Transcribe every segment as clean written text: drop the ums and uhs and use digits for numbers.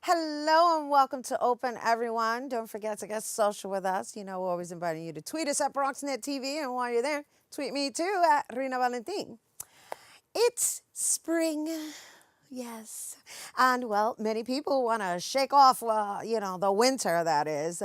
Hello and welcome to Open, everyone. Don't forget to get social with us. You know, we're always inviting you to tweet us at BronxNet TV, and while you're there, tweet me too at Rhina Valentin. It's spring. Yes. And well, many people want to shake off, the winter, that is,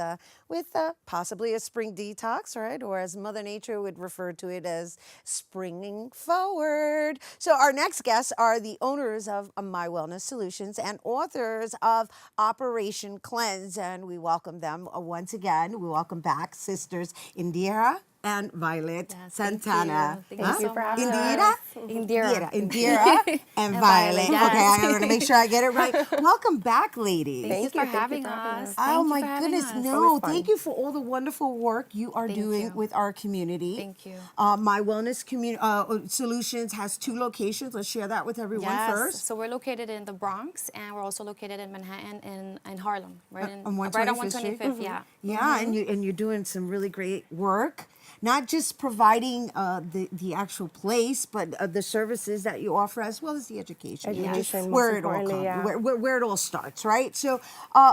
with possibly a spring detox, right? Or as Mother Nature would refer to it as springing forward. So our next guests are the owners of My Wellness Solutions and authors of Operation Cleanse. And we welcome them once again. We welcome back sisters Indira and Violet Santana. Thank you for having Indira? us. Indira and Violet. yes. Okay, I'm going to make sure I get it right. Welcome back, ladies. Thank you for having us. Oh Thank you my for having goodness, us. no. Thank you for all the wonderful work you are doing you. with our community. Thank you. My Wellness Solutions has 2 locations. Let's share that with everyone first. So we're located in the Bronx, and we're also located in Manhattan and Harlem, right On on 125th, yeah. Yeah, and you're doing some really great work. Not just providing the actual place, but the services that you offer, as well as the education. Education, where most it all importantly, comes, yeah. where it all starts, right? So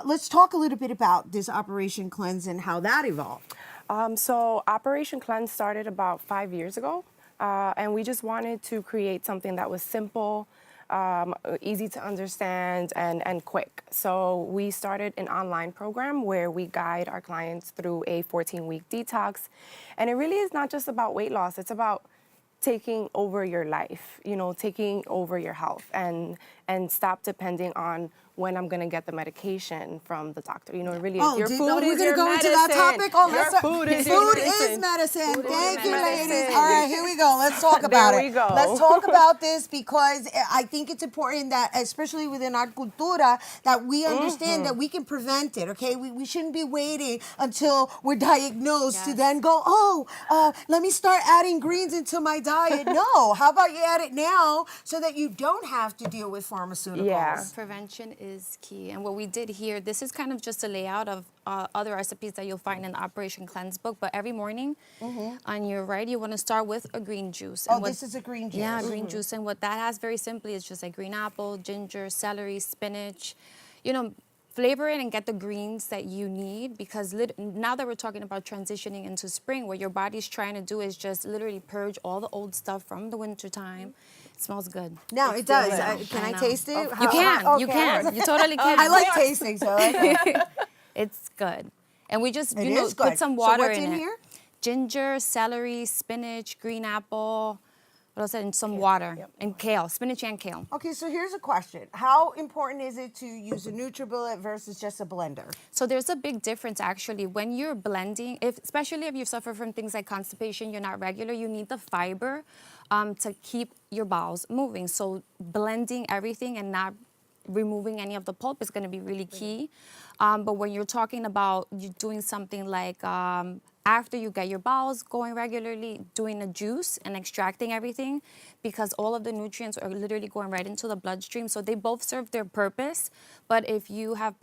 let's talk a little bit about this Operation Cleanse and how that evolved. So Operation Cleanse started about 5 years ago, and we just wanted to create something that was simple, easy to understand, and quick. So we started an online program where we guide our clients through a 14-week detox. And it really is not just about weight loss, it's about taking over your life, taking over your health and stop depending on when I'm gonna get the medication from the doctor. It really is. Your food we're is gonna your go medicine. into that topic. Oh, Your food is food your medicine. is medicine. Food is Thank you, medicine. ladies. All right, here we go. Let's talk about There we go. Let's talk about this because I think it's important that, especially within our cultura, that we understand that we can prevent it. Okay, we shouldn't be waiting until we're diagnosed to then go, let me start adding greens into my diet. No, how about you add it now so that you don't have to deal with pharmaceuticals? Yeah. Prevention is key. And what we did here, this is kind of just a layout of other recipes that you'll find in the Operation Cleanse book. But every morning on your right, you want to start with a green juice. Oh, this is a green juice. Yeah, green juice. And what that has very simply is just like green apple, ginger, celery, spinach. Flavor it and get the greens that you need, because now that we're talking about transitioning into spring, what your body's trying to do is just literally purge all the old stuff from the winter time. It smells good. No, it does. Can I know. taste it? You can. You can. You totally can. I like tasting, so I like it. It's good. And we just, It is good. put some water So what's in it. here? Ginger, celery, spinach, green apple, what else? And some water. And kale, spinach and kale. Okay, so here's a question. How important is it to use a NutriBullet versus just a blender? So there's a big difference actually when you're blending, especially if you suffer from things like constipation, you're not regular, you need the fiber to keep your bowels moving. So blending everything and not removing any of the pulp is going to be really key. But when you're talking about you doing something like after you get your bowels going regularly, doing a juice and extracting everything, because all of the nutrients are literally going right into the bloodstream. So they both serve their purpose. But if you have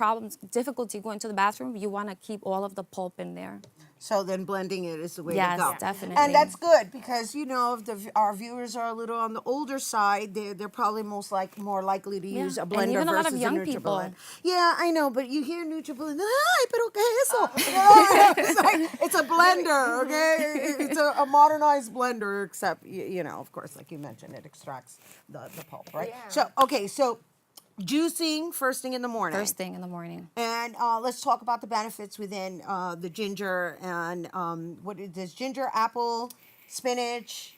difficulty going to the bathroom, you want to keep all of the pulp in there. So then blending it is the way to Yes, go. definitely. And that's good because, if our viewers are a little on the older side, they're probably more likely to use a blender and even a lot of versus young a NutriBullet. people. Yeah, I know, but you hear NutriBullet, ay, pero qué es eso? It's a blender, okay? It's a modernized blender, except, of course, like you mentioned, it extracts the pulp, right? Yeah. So juicing first thing in the morning. First thing in the morning. And let's talk about the benefits within the ginger and what is this? Ginger, apple, spinach.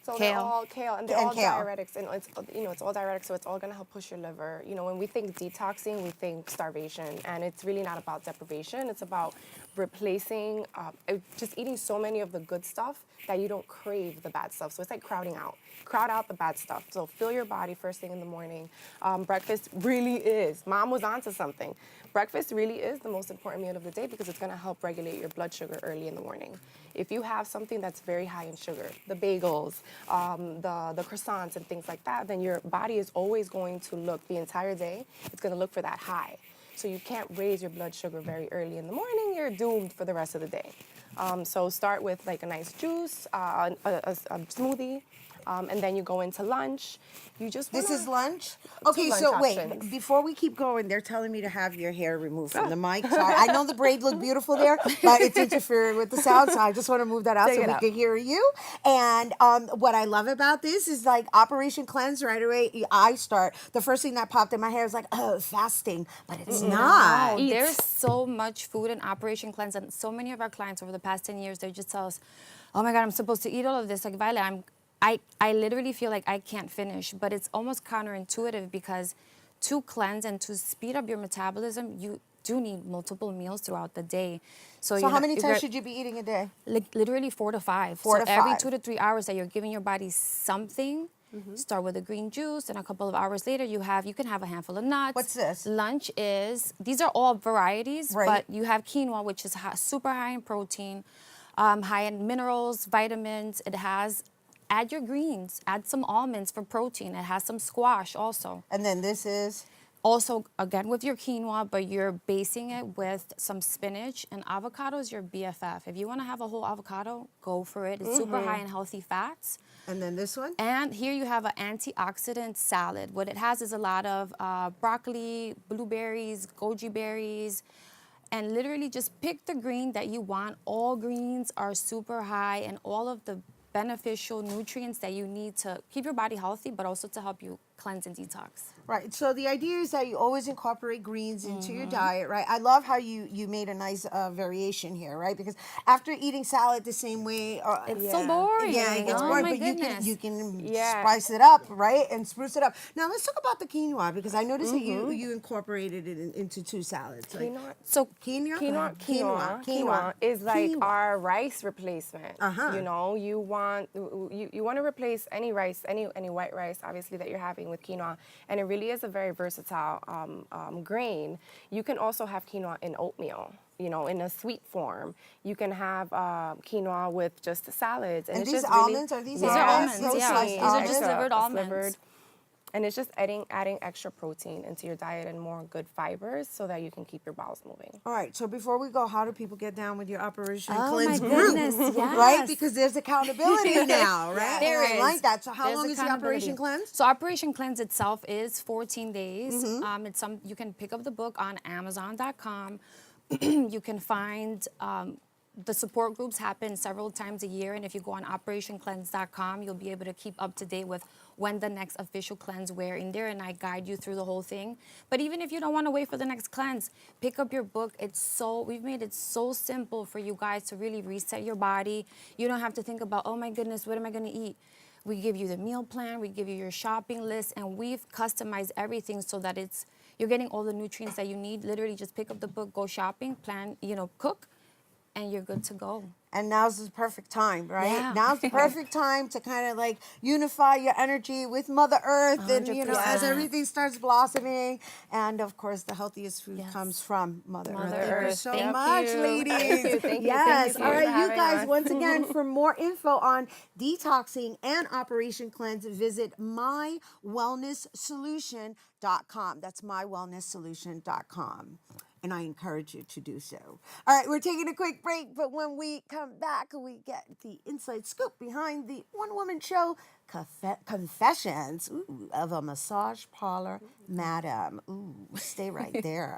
So Kale. they're all kale, and they're And all kale. diuretics, and it's all diuretic, so it's all gonna help push your liver. When we think detoxing, we think starvation, and it's really not about deprivation. It's about replacing, just eating so many of the good stuff that you don't crave the bad stuff. So it's like crowd out the bad stuff. So fill your body first thing in the morning. Breakfast really is. Mom was onto something. Breakfast really is the most important meal of the day because it's going to help regulate your blood sugar early in the morning. If you have something that's very high in sugar, the bagels, the croissants and things like that, then your body is always going to look the entire day. It's going to look for that high. So you can't raise your blood sugar very early in the morning. You're doomed for the rest of the day. So start with like a nice juice, a smoothie. and then you go into lunch. You just This wanna- is lunch? Okay, lunch so wait, options. before we keep going, they're telling me to have your hair removed from the mic. Sorry, I know the braid looked beautiful there, but it's interfering with the sound, so I just want to move that out Take so it we out. can hear you. And what I love about this is like Operation Cleanse right away. I start, the first thing that popped in my hair is like, oh, fasting, but it's not. No, there's so much food in Operation Cleanse, and so many of our clients over the past 10 years, they just tell us, oh my God, I'm supposed to eat all of this. Like, Violet, I literally feel like I can't finish, but it's almost counterintuitive because to cleanse and to speed up your metabolism, you do need multiple meals throughout the day. So you how many times should you be eating a day? Like literally 4 to 5. 4 so to every 5. 2 to 3 hours that you're giving your body something. Start with a green juice, and a couple of hours later you can have a handful of nuts. What's this? Lunch is, these are all varieties, Right. but you have quinoa, which is super high in protein, high in minerals, vitamins. It has, add your greens, add some almonds for protein. It has some squash also. And then this is? Also, again, with your quinoa, but you're basing it with some spinach, and avocado is your BFF. If you want to have a whole avocado, go for it. It's super high in healthy fats. And then this one? And here you have an antioxidant salad. What it has is a lot of broccoli, blueberries, goji berries, and literally just pick the green that you want. All greens are super high in all of the beneficial nutrients that you need to keep your body healthy, but also to help you cleanse and detox. Right. So the idea is that you always incorporate greens into your diet, right? I love how you made a nice variation here, right? Because after eating salad the same way, It's so boring. yeah, it gets Oh boring. my But goodness. you can Yeah. spice it up, right, and spruce it up. Now let's talk about the quinoa because I noticed that you incorporated it into 2 salads. Like, Quinoa. So Quinoa is like Quinoa. our rice replacement. Uh-huh. You know, you want to replace any rice, any white rice, obviously, that you're having with quinoa, and it really is a very versatile grain. You can also have quinoa in oatmeal. You know, in a sweet form. You can have quinoa with just salads, And it's these just really, almonds, are these These are almonds? almonds, yeah. Sliced These are just almonds? slivered almonds. And it's just adding extra protein into your diet and more good fibers so that you can keep your bowels moving. All right, so before we go, how do people get down with your Operation Oh Cleanse my group? goodness, Right? yes. Because there's accountability now, right? There And I is. like that. So how There's long is the accountability. Operation Cleanse? So Operation Cleanse itself is 14 days. It's you can pick up the book on Amazon.com. You can find the support groups happen several times a year, and if you go on OperationCleanse.com, you'll be able to keep up to date with when the next official cleanse we're in there, and I guide you through the whole thing. But even if you don't want to wait for the next cleanse, pick up your book. We've made it so simple for you guys to really reset your body. You don't have to think about, oh my goodness, what am I going to eat? We give you the meal plan, we give you your shopping list, and we've customized everything so that you're getting all the nutrients that you need. Literally just pick up the book, go shopping, plan, cook, and you're good to go. And now's the perfect time, right? Yeah. Now's the perfect time to kind of like unify your energy with Mother Earth and, as 100%. everything starts blossoming. And of course, the healthiest food Yes. comes from Mother Earth. Mother Thank you Earth. so Thank much, you. ladies. Thank you, thank you, Yes. thank you All right, for you having guys, us. once again, for more info on detoxing and Operation Cleanse, visit mywellnesssolution.com. That's mywellnesssolution.com. And I encourage you to do so. All right, we're taking a quick break, but when we come back, we get the inside scoop behind the one-woman show, Confessions of a Massage Parlor Madam. Ooh, stay right there.